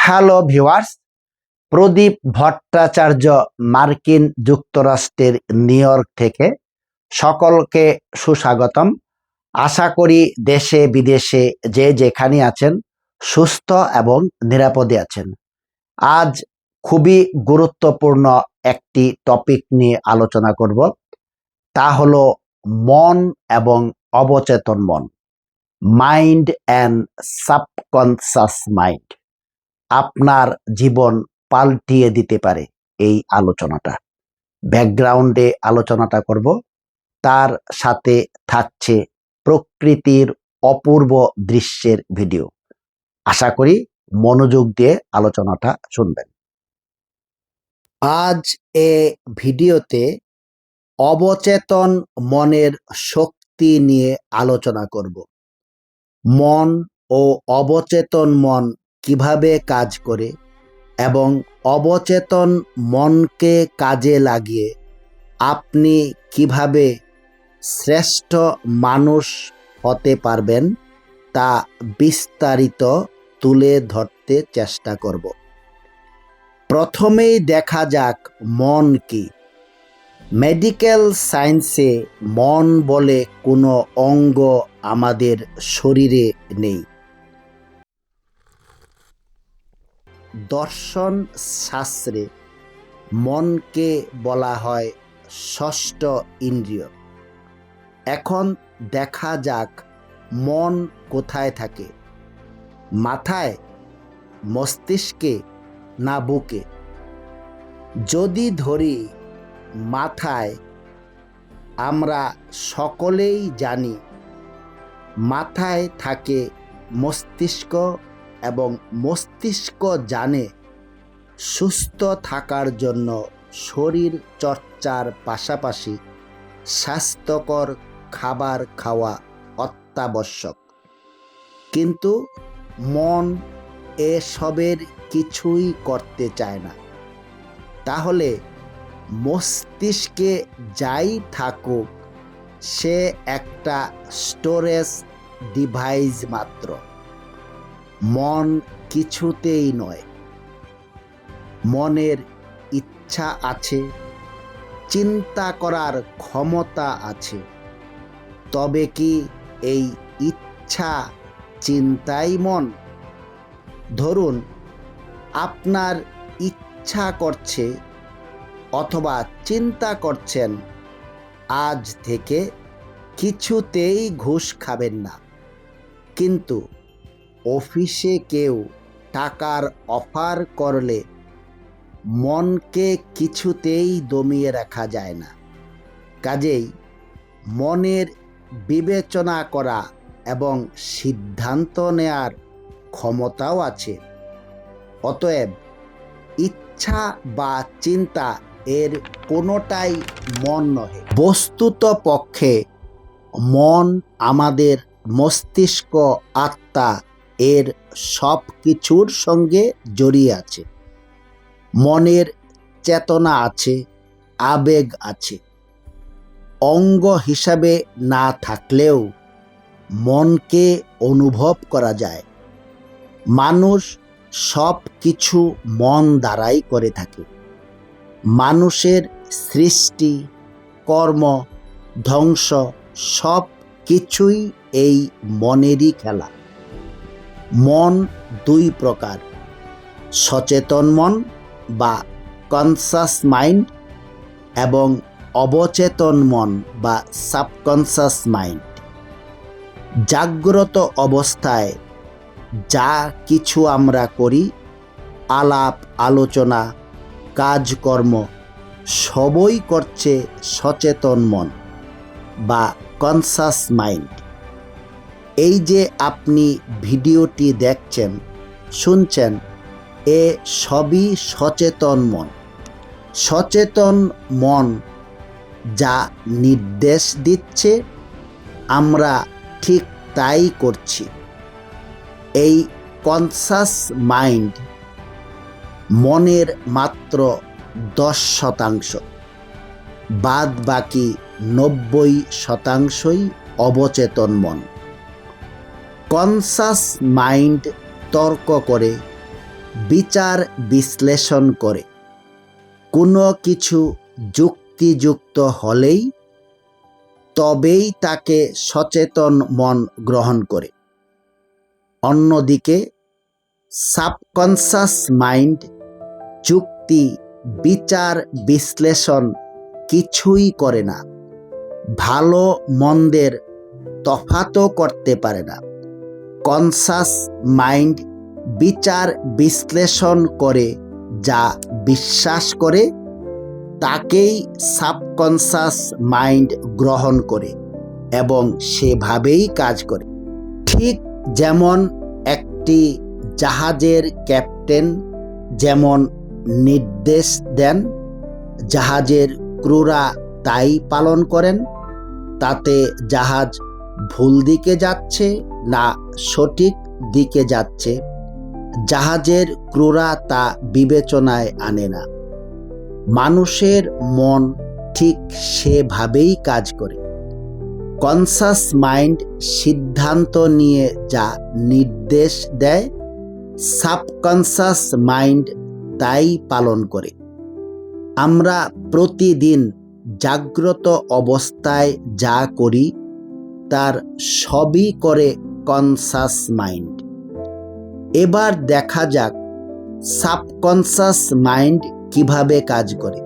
Hello viewers, প্রদীপ ভট্টাচার্য মার্কিন যুক্তরাষ্ট্রের new York থেকে সকলকে সুস্বাগতম। আশা করি দেশে বিদেশে যে যেখানে আছেন সুস্থ এবং নিরাপদে আছেন। আজ খুবই গুরুত্বপূর্ণ একটি টপিক নিয়ে আলোচনা করব, তা হলো মন এবং অবচেতন মন, মাইন্ড অ্যান্ড সাবকনসাস মাইন্ড। আপনার জীবন পাল্টিয়ে দিতে পারে এই আলোচনাটা। ব্যাকগ্রাউন্ডে আলোচনাটা করব, তার সাথে থাকছে প্রকৃতির অপূর্ব দৃশ্যের ভিডিও। আশা করি মনোযোগ দিয়ে আলোচনাটা শুনবেন। আজ এ ভিডিওতে অবচেতন মনের শক্তি নিয়ে আলোচনা করব। মন ও অবচেতন মন কিভাবে কাজ করে এবং অবচেতন মনকে কাজে লাগিয়ে আপনি কিভাবে শ্রেষ্ঠ মানুষ হতে পারবেন তা বিস্তারিত তুলে ধরতে চেষ্টা করব। প্রথমেই দেখা যাক মন কি। মেডিকেল সায়েন্সে মন বলে কোনো অঙ্গ আমাদের শরীরে নেই। দর্শন শাস্ত্রে মনকে বলা হয় ষষ্ঠ ইন্দ্রিয়। এখন দেখা যাক মন কোথায় থাকে, মাথায়, মস্তিষ্কে না বুকে? যদি ধরি মাথায়, আমরা সকলেই জানি মাথায় থাকে মস্তিষ্ক এবং মস্তিষ্ক জানে সুস্থ থাকার জন্য শরীর চর্চার পাশাপাশি স্বাস্থ্যকর খাবার খাওয়া অত্যাবশ্যক। কিন্তু মন এসবের কিছুই করতে চায় না। তাহলে মস্তিষ্কে যাই থাকুক, সে একটা স্টোরেজ ডিভাইস মাত্র, মন কিছুতেই নয়। মনের ইচ্ছা আছে, চিন্তা করার ক্ষমতা আছে, তবে কি এই ইচ্ছা চিন্তাই মন? ধরুন আপনার ইচ্ছা করছে অথবা চিন্তা করছেন আজ থেকে কিছুতেই ঘুষ খাবেন না, কিন্তু অফিসে কেউ টাকার অফার করলে মনকে কিছুতেই দমিয়ে রাখা যায় না। কাজেই মনের বিবেচনা করা এবং সিদ্ধান্ত নেয়ার ক্ষমতাও আছে। অতএব ইচ্ছা বা চিন্তা এর কোনোটাই মন নহে। বস্তুত পক্ষে মন আমাদের মস্তিষ্ক, আত্মা এর সব কিছুর সঙ্গে জড়িয়ে আছে। মনের চেতনা আছে, আবেগ আছে। অঙ্গ হিসাবে না থাকলেও মনকে অনুভব করা যায়। মানুষ সব কিছু মন দ্বারাই করে থাকে। মানুষের সৃষ্টি, কর্ম, ধ্বংস সব কিছুই এই মনেরই খেলা। মন দুই প্রকার, সচেতন মন বা কনসাস মাইন্ড এবং অবচেতন মন বা সাবকনসাস মাইন্ড। জাগ্রত অবস্থায় যা কিছু আমরা করি, আলাপ আলোচনা, কাজকর্ম সবই করছে সচেতন মন বা কনসাস মাইন্ড। এই যে আপনি ভিডিওটি দেখছেন, শুনছেন, এ সবই সচেতন মন। সচেতন মন যা নির্দেশ দিচ্ছে আমরা ঠিক তাই করছি। এই কনসাস মাইন্ড মনের মাত্র 10%, বাদ বাকি 90%ই অবচেতন মন। কনসাস মাইন্ড তর্ক করে, বিচার বিশ্লেষণ করে। কোনো কিছু যুক্তিযুক্ত হলেই তবেই তাকে সচেতন মন গ্রহণ করে। অন্যদিকে সাবকনশাস মাইন্ড যুক্তি, বিচার বিশ্লেষণ কিছুই করে না, ভালো মন্দের তফাতও করতে পারে না। কনশাস মাইন্ড বিচার বিশ্লেষণ করে যা বিশ্বাস করে তাকেই সাবকনশাস মাইন্ড গ্রহণ করে এবং সেভাবেই কাজ করে। ঠিক যেমন একটি জাহাজের ক্যাপ্টেন যেমন নির্দেশ দেন, জাহাজের ক্রুরা তাই পালন করেন। তাতে জাহাজ ভুল দিকে যাচ্ছে না সঠিক দিকে যাচ্ছে, জাহাজের ক্রুরা তা বিবেচনায় আনে না। মানুষের মন ঠিক সেভাবেই কাজ করে। কনশাস মাইন্ড সিদ্ধান্ত নিয়ে যা নির্দেশ দেয়, সাবকনশাস মাইন্ড তাই পালন করে। আমরা প্রতিদিন জাগ্রত অবস্থায় যা করি তার সবই করে কনশাস মাইন্ড। এবার দেখা যাক সাবকনশাস মাইন্ড কিভাবে কাজ করে।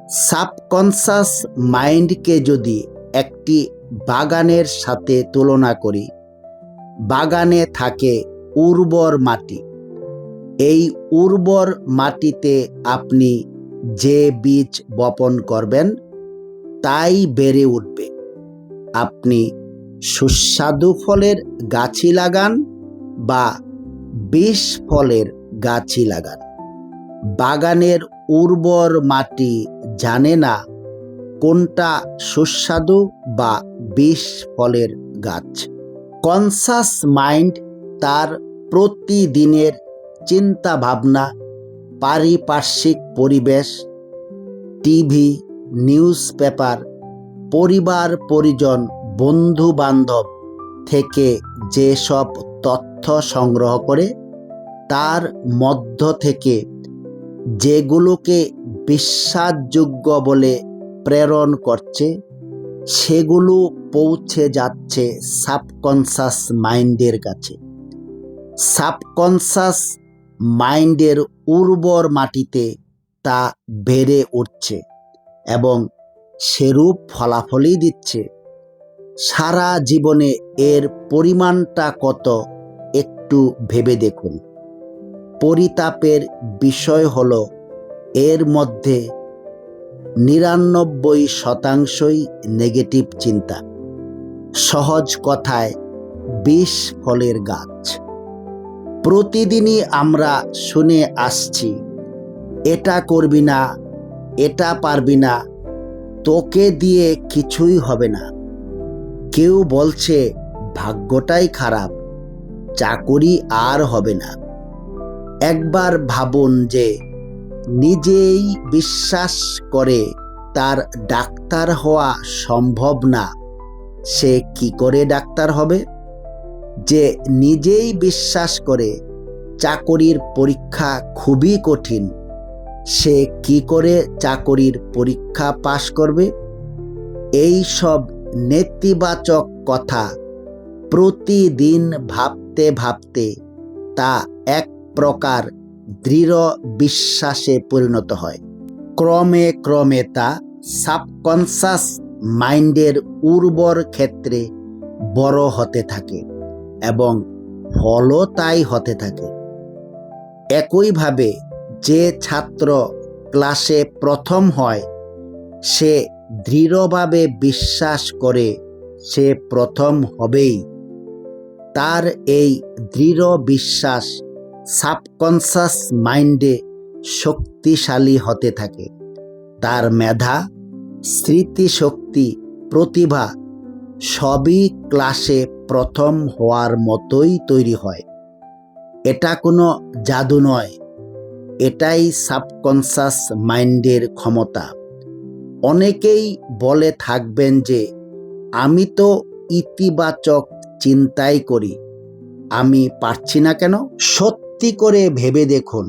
সাবকনশাস মাইন্ডকে যদি একটি বাগানের সাথে তুলনা করি, বাগানে থাকে উর্বর মাটি। এই উর্বর মাটিতে আপনি যে বীজ বপন করবেন তাই বেড়ে উঠবে। আপনি সুস্বাদু ফলের গাছই লাগান বা বিষ ফলের গাছই লাগান, বাগানের উর্বর মাটি জানে না কোনটা সুস্বাদু বা বিষ ফলের গাছ। কনশাস মাইন্ড তার প্রতিদিনের চিন্তা ভাবনা, পারিপার্শ্বিক পরিবেশ, টিভি, নিউজ পেপার, পরিবার পরিজন, বন্ধু বান্ধব থেকে যেসব তথ্য সংগ্রহ করে তার মধ্য থেকে যেগুলোকে বিশ্বাসযোগ্য বলে প্রেরণ করছে সেগুলো পৌঁছে যাচ্ছে সাবকনশাস মাইন্ডের কাছে। সাবকনশাস মাইন্ডের উর্বর মাটিতে তা বেড়ে উঠছে এবং সেরূপ ফলাফলই দিচ্ছে। সারা জীবনে এর পরিমাণটা কত একটু ভেবে দেখুন। পরিতাপের বিষয় হলো এর মধ্যে ৯৯% নেগেটিভ চিন্তা। সহজ কথায় বিষ ফলের গাছ। প্রতিদিনই আমরা শুনে আসছি, এটা করবি না, এটা পারবি না, তোকে দিয়ে কিছুই হবে না। কেউ বলছে ভাগ্যটাই খারাপ, চাকরি আর হবে না। একবার ভাবুন যে নিজেই বিশ্বাস করে তার ডাক্তার হওয়া সম্ভব না, সে কি করে ডাক্তার হবে? যে নিজেই বিশ্বাস করে চাকরির পরীক্ষা খুবই কঠিন, সে কি করে চাকরির পরীক্ষা পাশ করবে? এই সব নেতিবাচক কথা প্রতিদিন ভাবতে ভাবতে তা এক প্রকার দৃঢ় বিশ্বাসে পরিণত হয়। ক্রমে ক্রমে তা সাবকনশাস মাইন্ডের উর্বর ক্ষেত্রে বড় হতে থাকে এবং ফলও তাই হতে থাকে। একইভাবে যে ছাত্র ক্লাসে প্রথম হয় সে দৃঢ়ভাবে বিশ্বাস করে সে প্রথম হবেই। তার এই দৃঢ় বিশ্বাস সাবকনশাস মাইন্ডে শক্তিশালী হতে থাকে। তার মেধা, স্মৃতিশক্তি, প্রতিভা সবই ক্লাসে প্রথম হওয়ার মতোই তৈরি হয়। এটা কোনো জাদু নয়, এটাই সাবকনশাস মাইন্ডের ক্ষমতা। অনেকেই বলে থাকবেন যে আমি তো ইতিবাচক চিন্তাই করি, আমি পারছি না কেন? সত্যি সত্যি করে ভেবে দেখুন,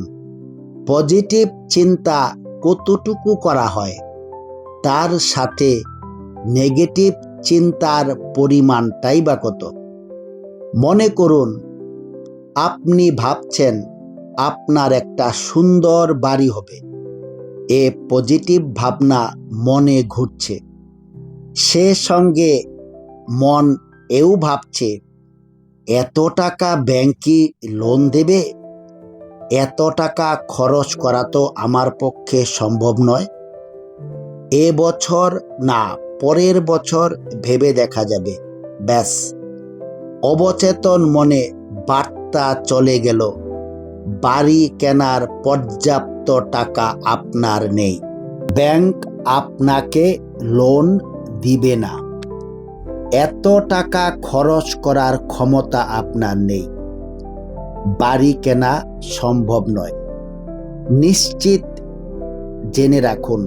পজিটিভ চিন্তা কতটুকু করা হয়, তার সাথে নেগেটিভ চিন্তার পরিমাণটাই বা কত। মনে করুন, আপনি ভাবছেন আপনার একটা সুন্দর বাড়ি হবে। এ পজিটিভ ভাবনা মনে ঘুরছে। সে সঙ্গে মন এও ভাবছে, এত টাকা ব্যাংকে লোন দেবে, এত টাকা খরচ করা তো আমার পক্ষে সম্ভব নয়। এ বছর না, পরের বছর ভেবে দেখা যাবে। ব্যাস, অবচেতন মনে বার্তা চলে গেল, বাড়ি কেনার পর্যাপ্ত টাকা আপনার নেই, ব্যাংক আপনাকে লোন দিবে না, এত টাকা খরচ করার ক্ষমতা আপনার নেই, বাড়ি কেনা সম্ভব নয়। নিশ্চিত জেনে রাখুন,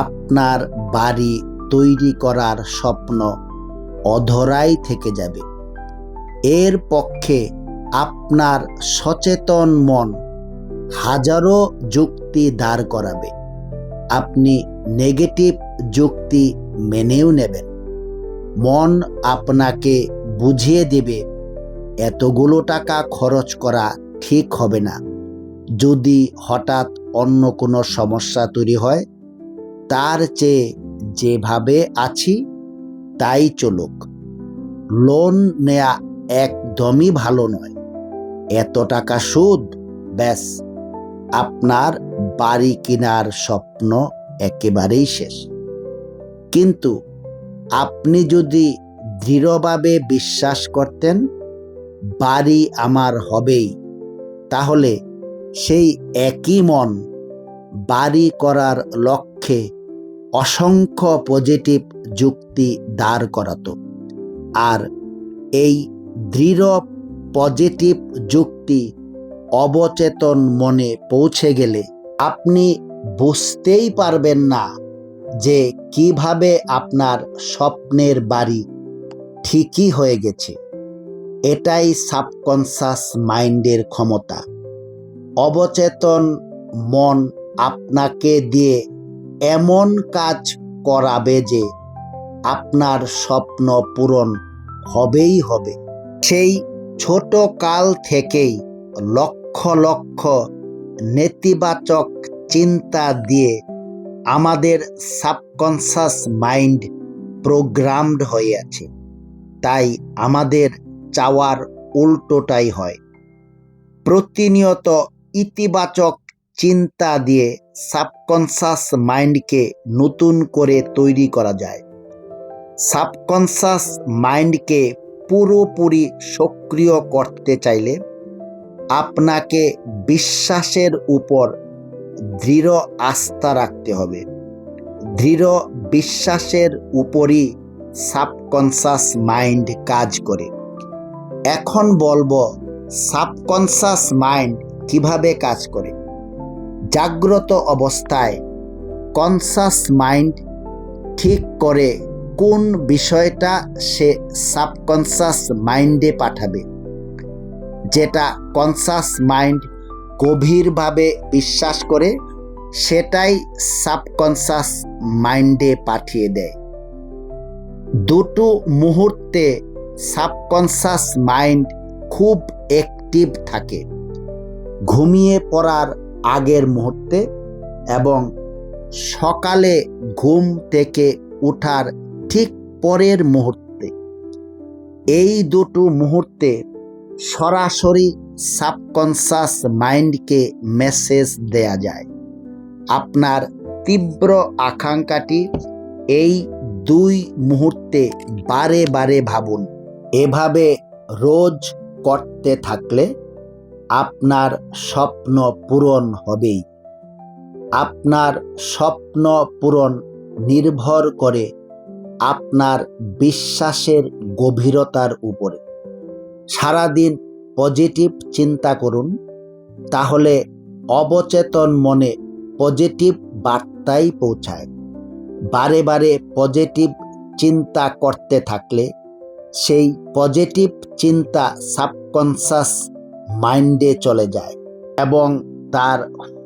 আপনার বাড়ি তৈরি করার স্বপ্ন অধরাই থেকে যাবে। এর পক্ষে আপনার সচেতন মন হাজারো যুক্তি দাঁড় করাবে। আপনি নেগেটিভ যুক্তি মেনেও নেবেন। মন আপনাকে বুঝিয়ে দেবে, এতগুলো টাকা খরচ করা ঠিক হবে না। যদি হঠাৎ অন্য কোনো সমস্যা তৈরি হয়, তার চেয়ে যেভাবে আছি তাই চলুক। লোন নেয়া একদমই ভালো নয়, এত টাকা সুদ, ব্যাস, আপনার বাড়ি কেনার স্বপ্ন একেবারেই শেষ। কিন্তু আপনি যদি দৃঢ়ভাবে বিশ্বাস করতেন বাড়ি আমার হবেই, তাহলে সেই একই মন বাড়ি করার লক্ষ্যে অসংখ্য পজিটিভ যুক্তি দাঁড় করাতো। আর এই দৃঢ় পজিটিভ যুক্তি অবচেতন মনে পৌঁছে গেলে আপনি বুঝতেই পারবেন না যে কিভাবে আপনার স্বপ্নের বাড়ি ঠিকই হয়ে গেছে। এটাই সাবকনশাস মাইন্ডের ক্ষমতা। অবচেতন মন আপনাকে দিয়ে এমন কাজ করাবে যে আপনার স্বপ্ন পূরণ হবেই হবে। সেই ছোট কাল থেকেই লক্ষ লক্ষ নেতিবাচক চিন্তা দিয়ে আমাদের সাবকনশাস মাইন্ড প্রোগ্রামড হয়ে আছে। তাই আমাদের চাওয়ার উল্টোটাই হয়। প্রতিনিয়ত ইতিবাচক চিন্তা দিয়ে সাবকনশাস মাইন্ডকে নতুন করে তৈরি করা যায়। সাবকনশাস মাইন্ডকে পুরোপুরি সক্রিয় করতে চাইলে আপনাকে বিশ্বাসের উপর দৃঢ় আস্থা রাখতে হবে। দৃঢ় বিশ্বাসের উপরই সাবকনশাস মাইন্ড কাজ করে। এখন বলবো সাবকনশাস মাইন্ড কিভাবে কাজ করে। জাগ্রত অবস্থায় কনশাস মাইন্ড ঠিক করে কোন বিষয়টা সে সাবকনশাস মাইন্ডে পাঠাবে। যেটা কনশাস মাইন্ড গভীরভাবে বিশ্বাস করে সেটাই সাবকনশাস মাইন্ডে পাঠিয়ে দেয়। দুটো মুহূর্তে সাবকনশাস মাইন্ড খুব অ্যাক্টিভ থাকে, ঘুমিয়ে পড়ার আগের মুহূর্তে এবং সকালে ঘুম থেকে ওঠার ঠিক পরের মুহূর্তে। এই দুটো মুহূর্তে সরাসরি সাবকনশাস মাইন্ডকে মেসেজ দেয়া যায়। আপনার তীব্র আকাঙ্ক্ষাটি এই দুই মুহূর্তে বারে বারে ভাবুন। এভাবে রোজ করতে থাকলে আপনার স্বপ্ন পূরণ হবেই। আপনার স্বপ্ন পূরণ নির্ভর করে আপনার বিশ্বাসের গভীরতার উপরে। সারাদিন পজিটিভ চিন্তা করুন, তাহলে অবচেতন মনে পজিটিভ বার্তাই পৌঁছায়। বারে বারে পজিটিভ চিন্তা করতে থাকলে সেই পজিটিভ চিন্তা সাবকনশাস মাইন্ডে চলে যায় এবং তার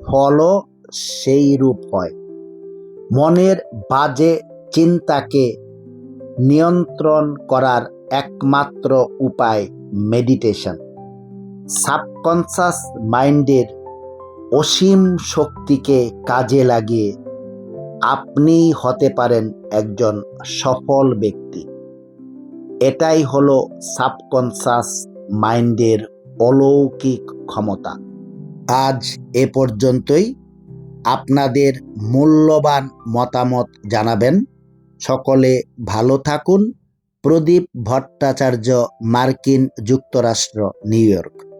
ফলও সেই রূপ হয়। মনের বাজে চিন্তাকে নিয়ন্ত্রণ করার একমাত্র উপায় মেডিটেশন। সাবকনশাস মাইন্ডের অসীম শক্তিকে কাজে লাগিয়ে আপনি হতে পারেন একজন সফল ব্যক্তি। এটাই হলো সাবকনশাস মাইন্ডের অলৌকিক ক্ষমতা। আজ এ পর্যন্তই। আপনাদের মূল্যবান মতামত জানাবেন। সকলে ভালো থাকুন। প্রদীপ ভট্টাচার্য, মার্কিন যুক্তরাষ্ট্র, নিউ ইয়র্ক।